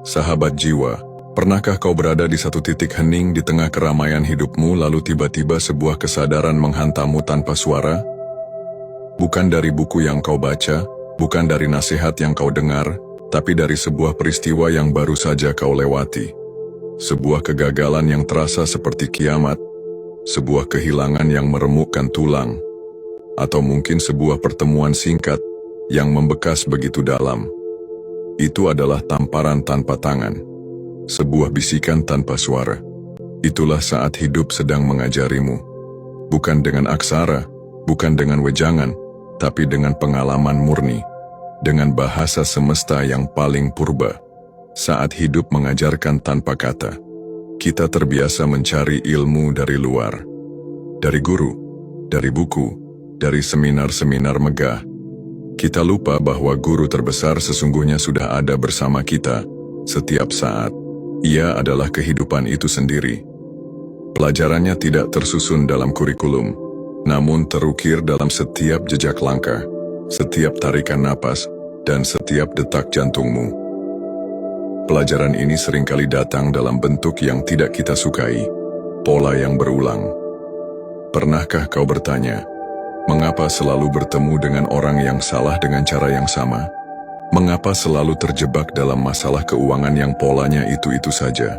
Sahabat jiwa, pernahkah kau berada di satu titik hening di tengah keramaian hidupmu lalu tiba-tiba sebuah kesadaran menghantammu tanpa suara? Bukan dari buku yang kau baca, bukan dari nasihat yang kau dengar, tapi dari sebuah peristiwa yang baru saja kau lewati. Sebuah kegagalan yang terasa seperti kiamat, sebuah kehilangan yang meremukkan tulang, atau mungkin sebuah pertemuan singkat yang membekas begitu dalam. Itu adalah tamparan tanpa tangan, sebuah bisikan tanpa suara. Itulah saat hidup sedang mengajarimu. Bukan dengan aksara, bukan dengan wejangan, tapi dengan pengalaman murni, dengan bahasa semesta yang paling purba. Saat hidup mengajarkan tanpa kata, kita terbiasa mencari ilmu dari luar. Dari guru, dari buku, dari seminar-seminar megah. Kita lupa bahwa guru terbesar sesungguhnya sudah ada bersama kita setiap saat. Ia adalah kehidupan itu sendiri. Pelajarannya tidak tersusun dalam kurikulum, namun terukir dalam setiap jejak langkah, setiap tarikan napas, dan setiap detak jantungmu. Pelajaran ini seringkali datang dalam bentuk yang tidak kita sukai, pola yang berulang. Pernahkah kau bertanya, mengapa selalu bertemu dengan orang yang salah dengan cara yang sama? Mengapa selalu terjebak dalam masalah keuangan yang polanya itu-itu saja?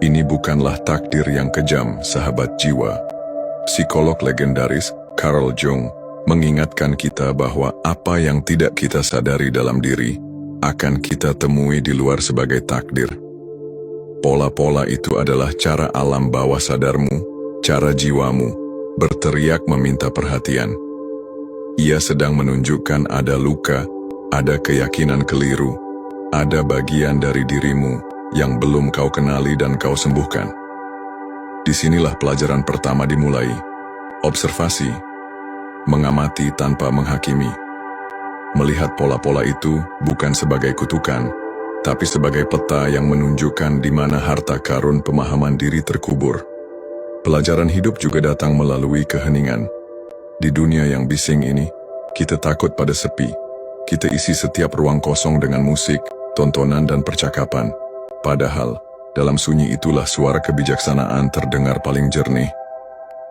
Ini bukanlah takdir yang kejam, sahabat jiwa. Psikolog legendaris Carl Jung mengingatkan kita bahwa apa yang tidak kita sadari dalam diri akan kita temui di luar sebagai takdir. Pola-pola itu adalah cara alam bawah sadarmu, cara jiwamu berteriak meminta perhatian. Ia sedang menunjukkan ada luka, ada keyakinan keliru, ada bagian dari dirimu yang belum kau kenali dan kau sembuhkan. Disinilah pelajaran pertama dimulai. Observasi, mengamati tanpa menghakimi. Melihat pola-pola itu bukan sebagai kutukan, tapi sebagai peta yang menunjukkan di mana harta karun pemahaman diri terkubur. Pelajaran hidup juga datang melalui keheningan. Di dunia yang bising ini, kita takut pada sepi. Kita isi setiap ruang kosong dengan musik, tontonan, dan percakapan. Padahal, dalam sunyi itulah suara kebijaksanaan terdengar paling jernih.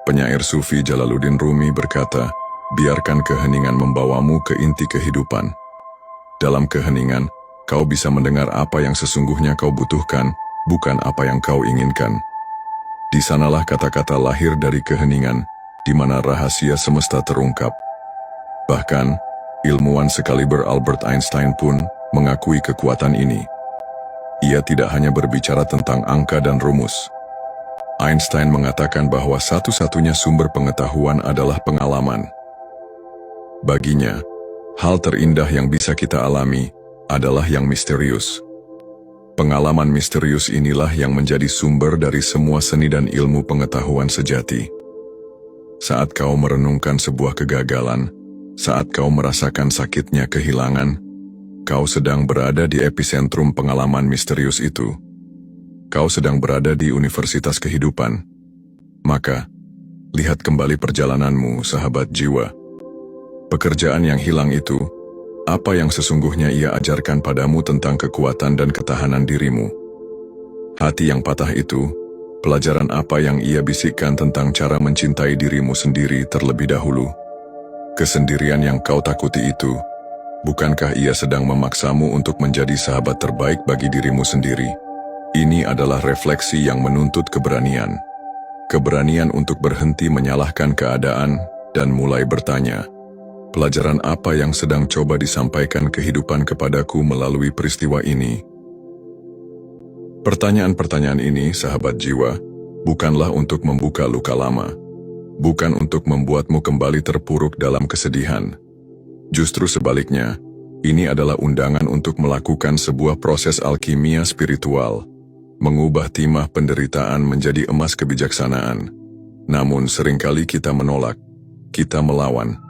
Penyair Sufi Jalaluddin Rumi berkata, biarkan keheningan membawamu ke inti kehidupan. Dalam keheningan, kau bisa mendengar apa yang sesungguhnya kau butuhkan, bukan apa yang kau inginkan. Di sanalah kata-kata lahir dari keheningan, di mana rahasia semesta terungkap. Bahkan, ilmuwan sekaliber Albert Einstein pun mengakui kekuatan ini. Ia tidak hanya berbicara tentang angka dan rumus. Einstein mengatakan bahwa satu-satunya sumber pengetahuan adalah pengalaman. Baginya, hal terindah yang bisa kita alami adalah yang misterius. Pengalaman misterius inilah yang menjadi sumber dari semua seni dan ilmu pengetahuan sejati. Saat kau merenungkan sebuah kegagalan, saat kau merasakan sakitnya kehilangan, kau sedang berada di epicentrum pengalaman misterius itu. Kau sedang berada di universitas kehidupan. Maka, lihat kembali perjalananmu, sahabat jiwa. Pekerjaan yang hilang itu, apa yang sesungguhnya ia ajarkan padamu tentang kekuatan dan ketahanan dirimu? Hati yang patah itu, pelajaran apa yang ia bisikkan tentang cara mencintai dirimu sendiri terlebih dahulu? Kesendirian yang kau takuti itu, bukankah ia sedang memaksamu untuk menjadi sahabat terbaik bagi dirimu sendiri? Ini adalah refleksi yang menuntut keberanian. Keberanian untuk berhenti menyalahkan keadaan dan mulai bertanya, pelajaran apa yang sedang coba disampaikan kehidupan kepadaku melalui peristiwa ini? Pertanyaan-pertanyaan ini, sahabat jiwa, bukanlah untuk membuka luka lama, bukan untuk membuatmu kembali terpuruk dalam kesedihan. Justru sebaliknya, ini adalah undangan untuk melakukan sebuah proses alkimia spiritual, mengubah timah penderitaan menjadi emas kebijaksanaan. Namun seringkali kita menolak, kita melawan.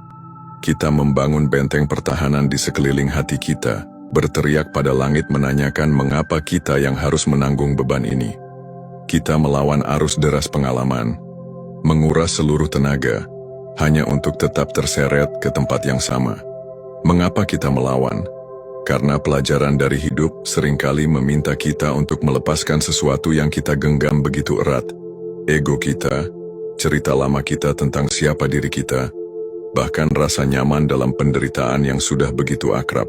Kita membangun benteng pertahanan di sekeliling hati kita, berteriak pada langit menanyakan mengapa kita yang harus menanggung beban ini. Kita melawan arus deras pengalaman, menguras seluruh tenaga, hanya untuk tetap terseret ke tempat yang sama. Mengapa kita melawan? Karena pelajaran dari hidup seringkali meminta kita untuk melepaskan sesuatu yang kita genggam begitu erat. Ego kita, cerita lama kita tentang siapa diri kita, bahkan rasa nyaman dalam penderitaan yang sudah begitu akrab.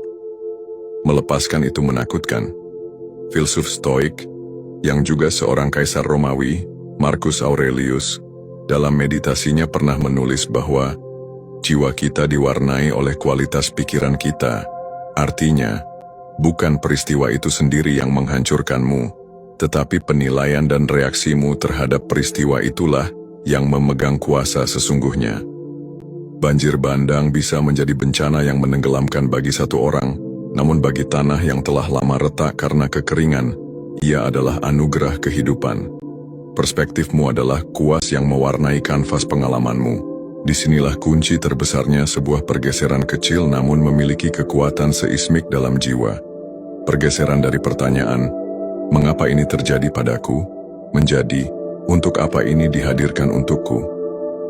Melepaskan itu menakutkan. Filsuf Stoik, yang juga seorang kaisar Romawi, Marcus Aurelius, dalam meditasinya pernah menulis bahwa jiwa kita diwarnai oleh kualitas pikiran kita. Artinya, bukan peristiwa itu sendiri yang menghancurkanmu, tetapi penilaian dan reaksimu terhadap peristiwa itulah yang memegang kuasa sesungguhnya. Banjir bandang bisa menjadi bencana yang menenggelamkan bagi satu orang, namun bagi tanah yang telah lama retak karena kekeringan, ia adalah anugerah kehidupan. Perspektifmu adalah kuas yang mewarnai kanvas pengalamanmu. Disinilah kunci terbesarnya sebuah pergeseran kecil namun memiliki kekuatan seismik dalam jiwa. Pergeseran dari pertanyaan, mengapa ini terjadi padaku, menjadi, untuk apa ini dihadirkan untukku?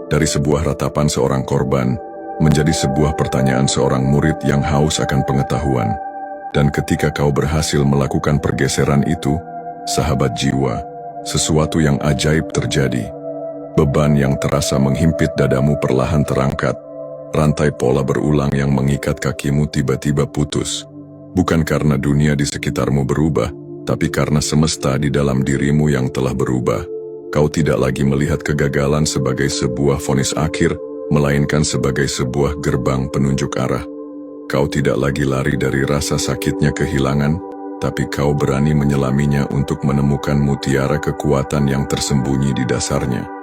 Dari sebuah ratapan seorang korban, menjadi sebuah pertanyaan seorang murid yang haus akan pengetahuan. Dan ketika kau berhasil melakukan pergeseran itu, sahabat jiwa, sesuatu yang ajaib terjadi. Beban yang terasa menghimpit dadamu perlahan terangkat. Rantai pola berulang yang mengikat kakimu tiba-tiba putus. Bukan karena dunia di sekitarmu berubah, tapi karena semesta di dalam dirimu yang telah berubah. Kau tidak lagi melihat kegagalan sebagai sebuah vonis akhir, melainkan sebagai sebuah gerbang penunjuk arah. Kau tidak lagi lari dari rasa sakitnya kehilangan, tapi kau berani menyelaminya untuk menemukan mutiara kekuatan yang tersembunyi di dasarnya.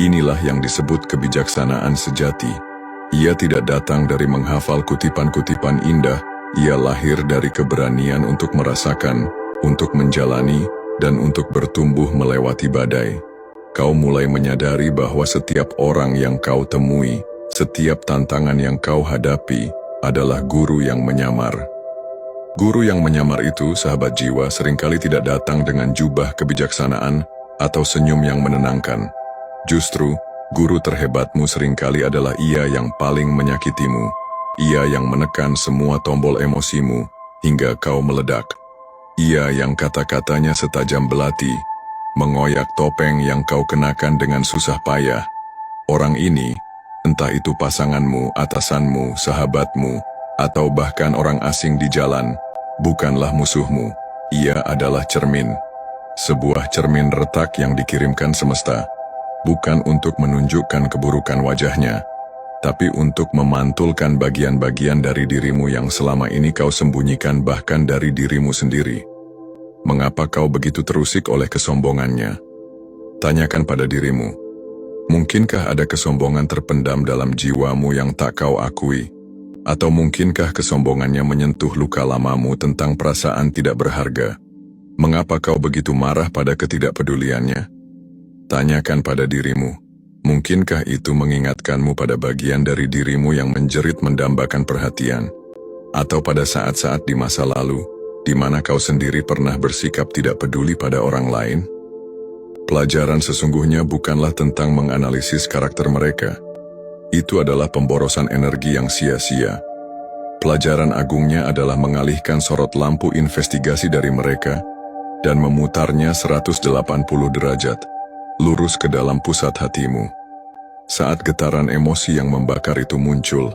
Inilah yang disebut kebijaksanaan sejati. Ia tidak datang dari menghafal kutipan-kutipan indah, ia lahir dari keberanian untuk merasakan, untuk menjalani, dan untuk bertumbuh melewati badai. Kau mulai menyadari bahwa setiap orang yang kau temui, setiap tantangan yang kau hadapi, adalah guru yang menyamar. Guru yang menyamar itu, sahabat jiwa, seringkali tidak datang dengan jubah kebijaksanaan atau senyum yang menenangkan. Justru, guru terhebatmu seringkali adalah ia yang paling menyakitimu. Ia yang menekan semua tombol emosimu, hingga kau meledak. Ia yang kata-katanya setajam belati, mengoyak topeng yang kau kenakan dengan susah payah. Orang ini, entah itu pasanganmu, atasanmu, sahabatmu, atau bahkan orang asing di jalan, bukanlah musuhmu. Ia adalah cermin. Sebuah cermin retak yang dikirimkan semesta. Bukan untuk menunjukkan keburukan wajahnya, tapi untuk memantulkan bagian-bagian dari dirimu yang selama ini kau sembunyikan bahkan dari dirimu sendiri. Mengapa kau begitu terusik oleh kesombongannya? Tanyakan pada dirimu, mungkinkah ada kesombongan terpendam dalam jiwamu yang tak kau akui? Atau mungkinkah kesombongannya menyentuh luka lamamu tentang perasaan tidak berharga? Mengapa kau begitu marah pada ketidakpeduliannya? Tanyakan pada dirimu, mungkinkah itu mengingatkanmu pada bagian dari dirimu yang menjerit mendambakan perhatian? Atau pada saat-saat di masa lalu, di mana kau sendiri pernah bersikap tidak peduli pada orang lain? Pelajaran sesungguhnya bukanlah tentang menganalisis karakter mereka. Itu adalah pemborosan energi yang sia-sia. Pelajaran agungnya adalah mengalihkan sorot lampu investigasi dari mereka dan memutarnya 180 derajat. Lurus ke dalam pusat hatimu. Saat getaran emosi yang membakar itu muncul,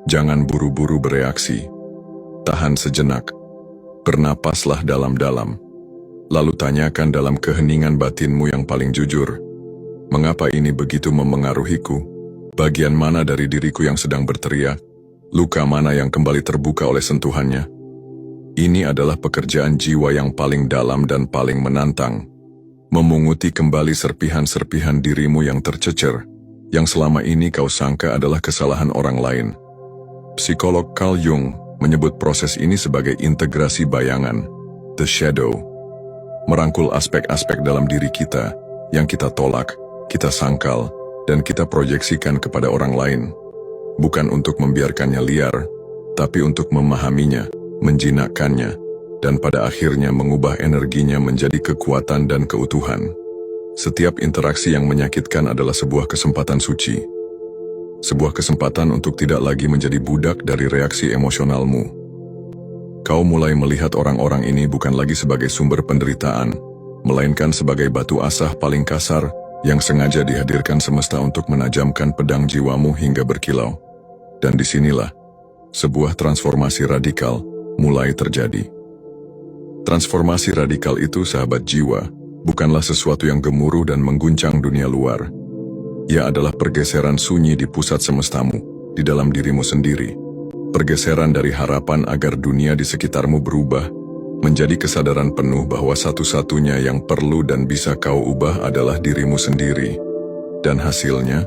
jangan buru-buru bereaksi. Tahan sejenak. Bernapaslah dalam-dalam. Lalu tanyakan dalam keheningan batinmu yang paling jujur, mengapa ini begitu memengaruhiku? Bagian mana dari diriku yang sedang berteriak? Luka mana yang kembali terbuka oleh sentuhannya? Ini adalah pekerjaan jiwa yang paling dalam dan paling menantang. Memunguti kembali serpihan-serpihan dirimu yang tercecer, yang selama ini kau sangka adalah kesalahan orang lain. Psikolog Carl Jung menyebut proses ini sebagai integrasi bayangan, the shadow. Merangkul aspek-aspek dalam diri kita yang kita tolak, kita sangkal, dan kita proyeksikan kepada orang lain. Bukan untuk membiarkannya liar, tapi untuk memahaminya, menjinakkannya, dan pada akhirnya mengubah energinya menjadi kekuatan dan keutuhan. Setiap interaksi yang menyakitkan adalah sebuah kesempatan suci. Sebuah kesempatan untuk tidak lagi menjadi budak dari reaksi emosionalmu. Kau mulai melihat orang-orang ini bukan lagi sebagai sumber penderitaan, melainkan sebagai batu asah paling kasar yang sengaja dihadirkan semesta untuk menajamkan pedang jiwamu hingga berkilau. Dan disinilah, sebuah transformasi radikal mulai terjadi. Transformasi radikal itu, sahabat jiwa, bukanlah sesuatu yang gemuruh dan mengguncang dunia luar. Ia adalah pergeseran sunyi di pusat semestamu, di dalam dirimu sendiri. Pergeseran dari harapan agar dunia di sekitarmu berubah, menjadi kesadaran penuh bahwa satu-satunya yang perlu dan bisa kau ubah adalah dirimu sendiri. Dan hasilnya,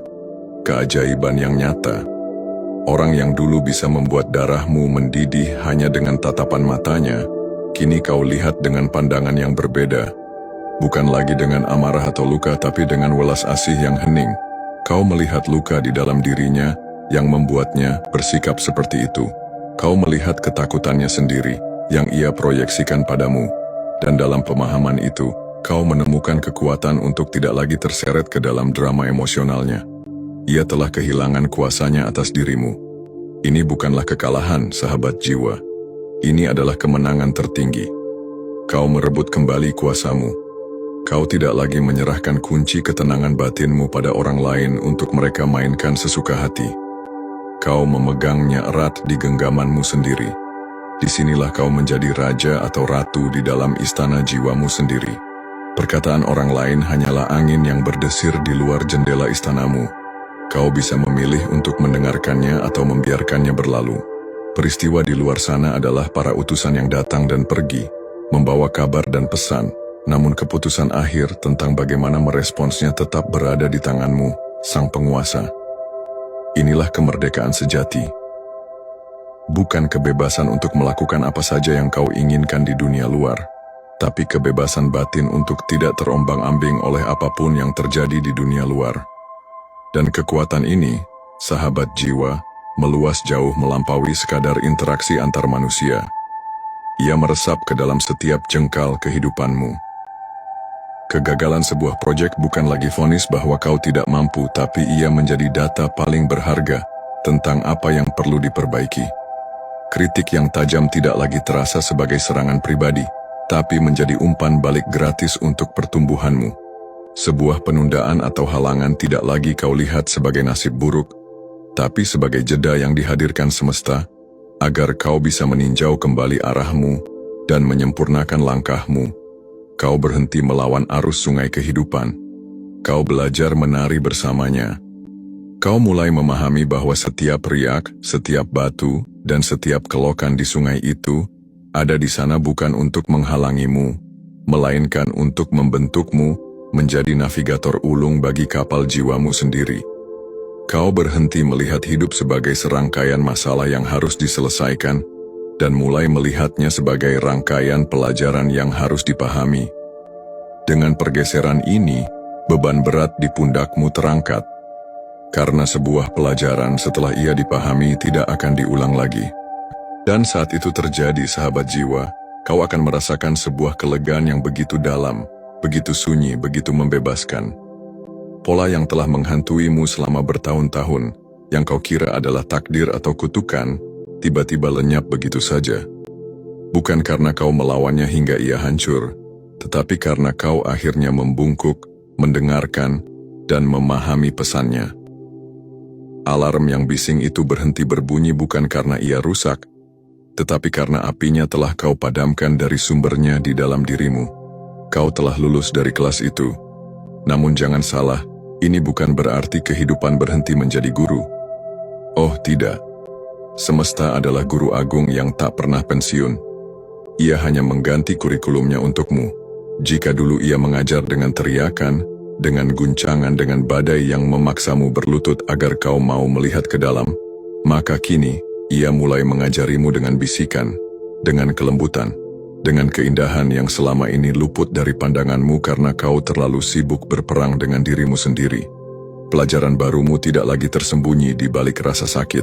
keajaiban yang nyata. Orang yang dulu bisa membuat darahmu mendidih hanya dengan tatapan matanya, kini kau lihat dengan pandangan yang berbeda. Bukan lagi dengan amarah atau luka, tapi dengan welas asih yang hening. Kau melihat luka di dalam dirinya yang membuatnya bersikap seperti itu. Kau melihat ketakutannya sendiri yang ia proyeksikan padamu. Dan dalam pemahaman itu, kau menemukan kekuatan untuk tidak lagi terseret ke dalam drama emosionalnya. Ia telah kehilangan kuasanya atas dirimu. Ini bukanlah kekalahan, sahabat jiwa. Ini adalah kemenangan tertinggi. Kau merebut kembali kuasamu. Kau tidak lagi menyerahkan kunci ketenangan batinmu pada orang lain untuk mereka mainkan sesuka hati. Kau memegangnya erat di genggamanmu sendiri. Disinilah kau menjadi raja atau ratu di dalam istana jiwamu sendiri. Perkataan orang lain hanyalah angin yang berdesir di luar jendela istanamu. Kau bisa memilih untuk mendengarkannya atau membiarkannya berlalu. Peristiwa di luar sana adalah para utusan yang datang dan pergi, membawa kabar dan pesan, namun keputusan akhir tentang bagaimana meresponsnya tetap berada di tanganmu, sang penguasa. Inilah kemerdekaan sejati. Bukan kebebasan untuk melakukan apa saja yang kau inginkan di dunia luar, tapi kebebasan batin untuk tidak terombang-ambing oleh apapun yang terjadi di dunia luar. Dan kekuatan ini, sahabat jiwa, meluas jauh melampaui sekadar interaksi antar manusia. Ia meresap ke dalam setiap jengkal kehidupanmu. Kegagalan sebuah proyek bukan lagi vonis bahwa kau tidak mampu, tapi ia menjadi data paling berharga tentang apa yang perlu diperbaiki. Kritik yang tajam tidak lagi terasa sebagai serangan pribadi, tapi menjadi umpan balik gratis untuk pertumbuhanmu. Sebuah penundaan atau halangan tidak lagi kau lihat sebagai nasib buruk, tapi sebagai jeda yang dihadirkan semesta, agar kau bisa meninjau kembali arahmu dan menyempurnakan langkahmu. Kau berhenti melawan arus sungai kehidupan. Kau belajar menari bersamanya. Kau mulai memahami bahwa setiap riak, setiap batu, dan setiap kelokan di sungai itu ada di sana bukan untuk menghalangimu, melainkan untuk membentukmu menjadi navigator ulung bagi kapal jiwamu sendiri. Kau berhenti melihat hidup sebagai serangkaian masalah yang harus diselesaikan, dan mulai melihatnya sebagai rangkaian pelajaran yang harus dipahami. Dengan pergeseran ini, beban berat di pundakmu terangkat. Karena sebuah pelajaran setelah ia dipahami tidak akan diulang lagi. Dan saat itu terjadi, sahabat jiwa, kau akan merasakan sebuah kelegaan yang begitu dalam, begitu sunyi, begitu membebaskan. Pola yang telah menghantuimu selama bertahun-tahun, yang kau kira adalah takdir atau kutukan, tiba-tiba lenyap begitu saja. Bukan karena kau melawannya hingga ia hancur, tetapi karena kau akhirnya membungkuk, mendengarkan, dan memahami pesannya. Alarm yang bising itu berhenti berbunyi bukan karena ia rusak, tetapi karena apinya telah kau padamkan dari sumbernya di dalam dirimu. Kau telah lulus dari kelas itu. Namun jangan salah, ini bukan berarti kehidupan berhenti menjadi guru. Oh tidak. Semesta adalah guru agung yang tak pernah pensiun. Ia hanya mengganti kurikulumnya untukmu. Jika dulu ia mengajar dengan teriakan, dengan guncangan, dengan badai yang memaksamu berlutut agar kau mau melihat ke dalam, maka kini ia mulai mengajarimu dengan bisikan, dengan kelembutan, dengan keindahan yang selama ini luput dari pandanganmu karena kau terlalu sibuk berperang dengan dirimu sendiri. Pelajaran barumu tidak lagi tersembunyi di balik rasa sakit.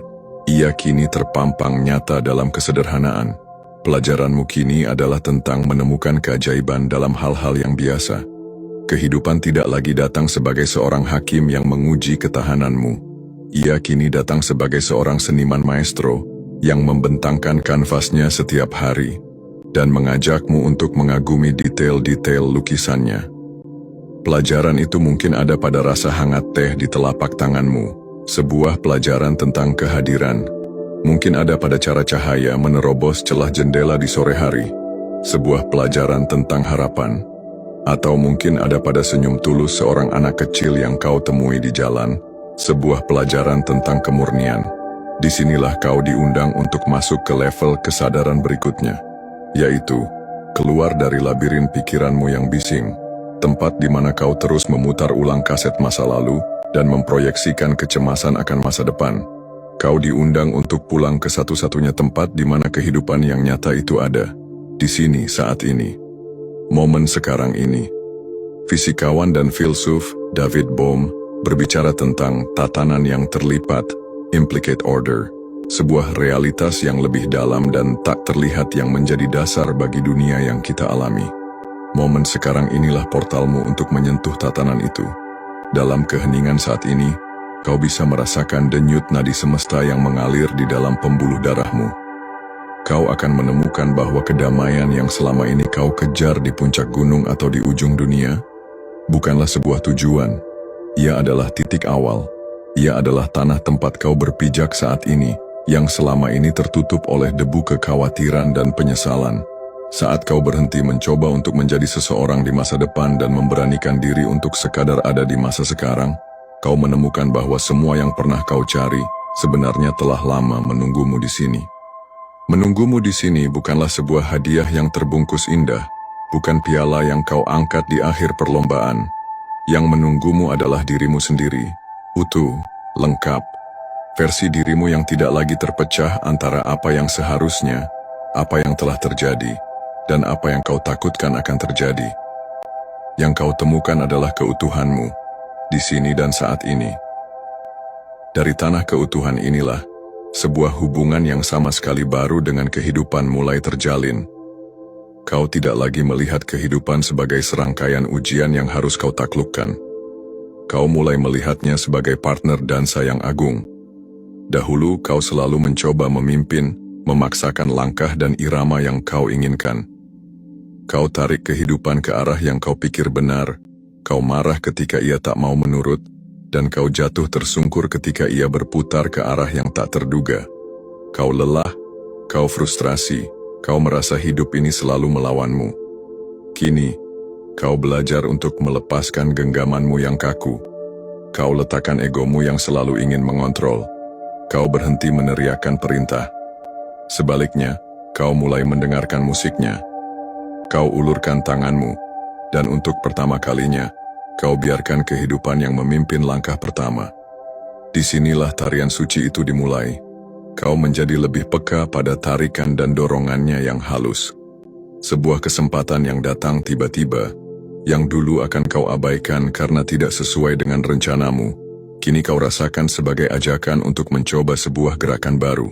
Ia kini terpampang nyata dalam kesederhanaan. Pelajaranmu kini adalah tentang menemukan keajaiban dalam hal-hal yang biasa. Kehidupan tidak lagi datang sebagai seorang hakim yang menguji ketahananmu. Ia kini datang sebagai seorang seniman maestro yang membentangkan kanvasnya setiap hari dan mengajakmu untuk mengagumi detail-detail lukisannya. Pelajaran itu mungkin ada pada rasa hangat teh di telapak tanganmu, sebuah pelajaran tentang kehadiran. Mungkin ada pada cara cahaya menerobos celah jendela di sore hari, sebuah pelajaran tentang harapan. Atau mungkin ada pada senyum tulus seorang anak kecil yang kau temui di jalan, sebuah pelajaran tentang kemurnian. Disinilah kau diundang untuk masuk ke level kesadaran berikutnya, yaitu keluar dari labirin pikiranmu yang bising, tempat di mana kau terus memutar ulang kaset masa lalu dan memproyeksikan kecemasan akan masa depan. Kau diundang untuk pulang ke satu-satunya tempat di mana kehidupan yang nyata itu ada, di sini saat ini. Momen sekarang ini. Fisikawan dan filsuf David Bohm berbicara tentang tatanan yang terlipat, implicate order, sebuah realitas yang lebih dalam dan tak terlihat yang menjadi dasar bagi dunia yang kita alami. Momen sekarang inilah portalmu untuk menyentuh tatanan itu. Dalam keheningan saat ini, kau bisa merasakan denyut nadi semesta yang mengalir di dalam pembuluh darahmu. Kau akan menemukan bahwa kedamaian yang selama ini kau kejar di puncak gunung atau di ujung dunia, bukanlah sebuah tujuan. Ia adalah titik awal. Ia adalah tanah tempat kau berpijak saat ini, yang selama ini tertutup oleh debu kekhawatiran dan penyesalan. Saat kau berhenti mencoba untuk menjadi seseorang di masa depan dan memberanikan diri untuk sekadar ada di masa sekarang, kau menemukan bahwa semua yang pernah kau cari sebenarnya telah lama menunggumu di sini. Menunggumu di sini bukanlah sebuah hadiah yang terbungkus indah, bukan piala yang kau angkat di akhir perlombaan. Yang menunggumu adalah dirimu sendiri, utuh, lengkap, versi dirimu yang tidak lagi terpecah antara apa yang seharusnya, apa yang telah terjadi, dan apa yang kau takutkan akan terjadi. Yang kau temukan adalah keutuhanmu, di sini dan saat ini. Dari tanah keutuhan inilah, sebuah hubungan yang sama sekali baru dengan kehidupan mulai terjalin. Kau tidak lagi melihat kehidupan sebagai serangkaian ujian yang harus kau taklukkan. Kau mulai melihatnya sebagai partner dansa yang agung. Dahulu kau selalu mencoba memimpin, memaksakan langkah dan irama yang kau inginkan. Kau tarik kehidupan ke arah yang kau pikir benar, kau marah ketika ia tak mau menurut, dan kau jatuh tersungkur ketika ia berputar ke arah yang tak terduga. Kau lelah, kau frustrasi, kau merasa hidup ini selalu melawanmu. Kini, kau belajar untuk melepaskan genggamanmu yang kaku. Kau letakkan egomu yang selalu ingin mengontrol. Kau berhenti meneriakkan perintah. Sebaliknya, kau mulai mendengarkan musiknya. Kau ulurkan tanganmu, dan untuk pertama kalinya, kau biarkan kehidupan yang memimpin langkah pertama. Disinilah tarian suci itu dimulai. Kau menjadi lebih peka pada tarikan dan dorongannya yang halus. Sebuah kesempatan yang datang tiba-tiba, yang dulu akan kau abaikan karena tidak sesuai dengan rencanamu, kini kau rasakan sebagai ajakan untuk mencoba sebuah gerakan baru.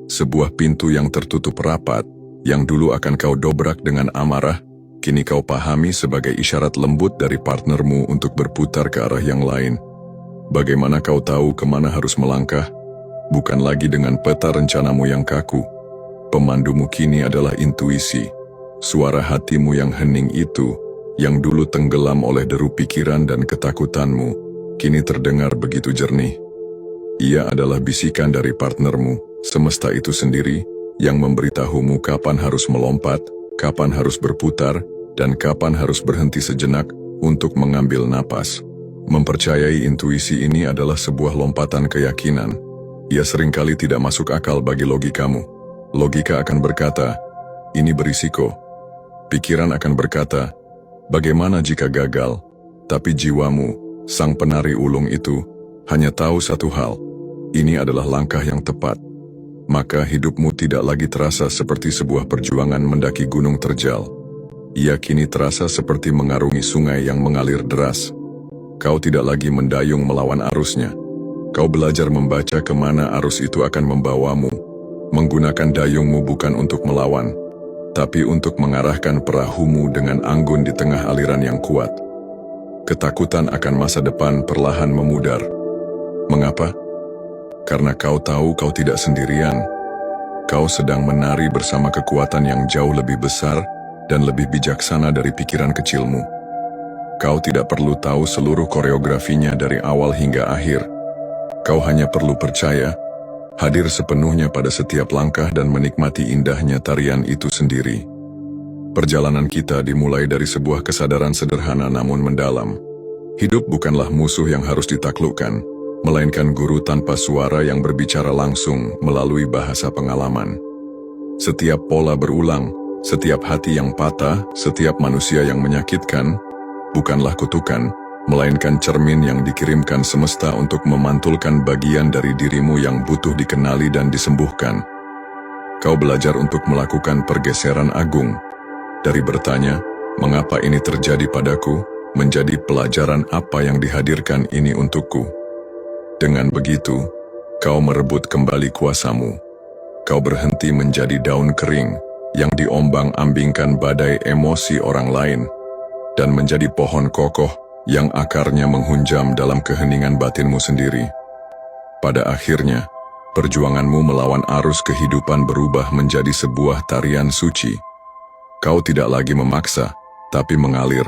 Sebuah pintu yang tertutup rapat, yang dulu akan kau dobrak dengan amarah, kini kau pahami sebagai isyarat lembut dari partnermu untuk berputar ke arah yang lain. Bagaimana kau tahu kemana harus melangkah? Bukan lagi dengan peta rencanamu yang kaku. Pemandumu kini adalah intuisi. Suara hatimu yang hening itu, yang dulu tenggelam oleh deru pikiran dan ketakutanmu, kini terdengar begitu jernih. Ia adalah bisikan dari partnermu, semesta itu sendiri, yang memberitahumu kapan harus melompat, kapan harus berputar, dan kapan harus berhenti sejenak untuk mengambil napas. Mempercayai intuisi ini adalah sebuah lompatan keyakinan. Ia seringkali tidak masuk akal bagi logikamu. Logika akan berkata, ini berisiko. Pikiran akan berkata, bagaimana jika gagal? Tapi jiwamu, sang penari ulung itu, hanya tahu satu hal. Ini adalah langkah yang tepat. Maka hidupmu tidak lagi terasa seperti sebuah perjuangan mendaki gunung terjal. Ia kini terasa seperti mengarungi sungai yang mengalir deras. Kau tidak lagi mendayung melawan arusnya. Kau belajar membaca kemana arus itu akan membawamu. Menggunakan dayungmu bukan untuk melawan, tapi untuk mengarahkan perahumu dengan anggun di tengah aliran yang kuat. Ketakutan akan masa depan perlahan memudar. Mengapa? Karena kau tahu kau tidak sendirian. kau sedang menari bersama kekuatan yang jauh lebih besar dan lebih bijaksana dari pikiran kecilmu. Kau tidak perlu tahu seluruh koreografinya dari awal hingga akhir. Kau hanya perlu percaya, hadir sepenuhnya pada setiap langkah dan menikmati indahnya tarian itu sendiri. Perjalanan kita dimulai dari sebuah kesadaran sederhana namun mendalam. Hidup bukanlah musuh yang harus ditaklukkan, melainkan guru tanpa suara yang berbicara langsung melalui bahasa pengalaman. Setiap pola berulang, setiap hati yang patah, setiap manusia yang menyakitkan, bukanlah kutukan, melainkan cermin yang dikirimkan semesta untuk memantulkan bagian dari dirimu yang butuh dikenali dan disembuhkan. Kau belajar untuk melakukan pergeseran agung, dari bertanya, mengapa ini terjadi padaku, menjadi pelajaran apa yang dihadirkan ini untukku. Dengan begitu, kau merebut kembali kuasamu. Kau berhenti menjadi daun kering yang diombang-ambingkan badai emosi orang lain, dan menjadi pohon kokoh yang akarnya menghunjam dalam keheningan batinmu sendiri. Pada akhirnya, perjuanganmu melawan arus kehidupan berubah menjadi sebuah tarian suci. Kau tidak lagi memaksa, tapi mengalir.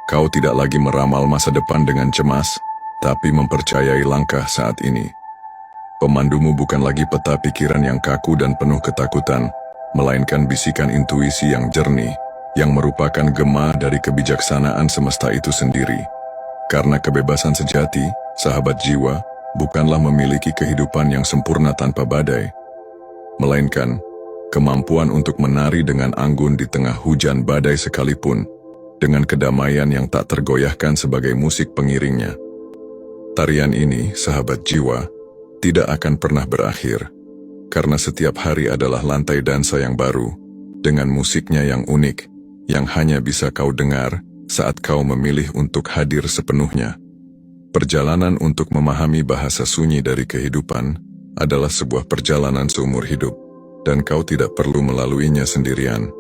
Kau tidak lagi meramal masa depan dengan cemas, tapi mempercayai langkah saat ini. Pemandumu bukan lagi peta pikiran yang kaku dan penuh ketakutan, melainkan bisikan intuisi yang jernih, yang merupakan gema dari kebijaksanaan semesta itu sendiri. Karena kebebasan sejati, sahabat jiwa, bukanlah memiliki kehidupan yang sempurna tanpa badai, melainkan kemampuan untuk menari dengan anggun di tengah hujan badai sekalipun, dengan kedamaian yang tak tergoyahkan sebagai musik pengiringnya. Tarian ini, sahabat jiwa, tidak akan pernah berakhir, karena setiap hari adalah lantai dansa yang baru, dengan musiknya yang unik, yang hanya bisa kau dengar saat kau memilih untuk hadir sepenuhnya. Perjalanan untuk memahami bahasa sunyi dari kehidupan adalah sebuah perjalanan seumur hidup, dan kau tidak perlu melaluinya sendirian.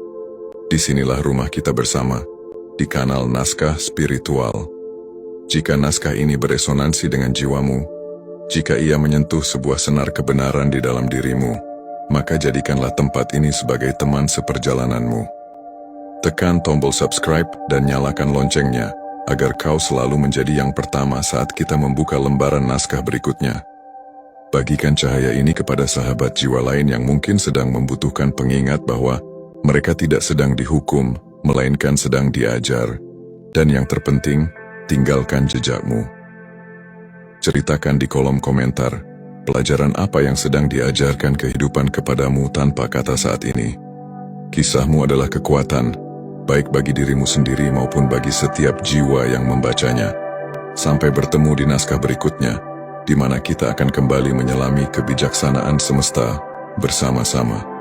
Disinilah rumah kita bersama, di kanal Naskah Spiritual. Jika naskah ini beresonansi dengan jiwamu, jika ia menyentuh sebuah senar kebenaran di dalam dirimu, maka jadikanlah tempat ini sebagai teman seperjalananmu. Tekan tombol subscribe dan nyalakan loncengnya, agar kau selalu menjadi yang pertama saat kita membuka lembaran naskah berikutnya. Bagikan cahaya ini kepada sahabat jiwa lain yang mungkin sedang membutuhkan pengingat bahwa mereka tidak sedang dihukum, melainkan sedang diajar. Dan yang terpenting, tinggalkan jejakmu. Ceritakan di kolom komentar, pelajaran apa yang sedang diajarkan kehidupan kepadamu tanpa kata saat ini. Kisahmu adalah kekuatan, baik bagi dirimu sendiri maupun bagi setiap jiwa yang membacanya. Sampai bertemu di naskah berikutnya, di mana kita akan kembali menyelami kebijaksanaan semesta bersama-sama.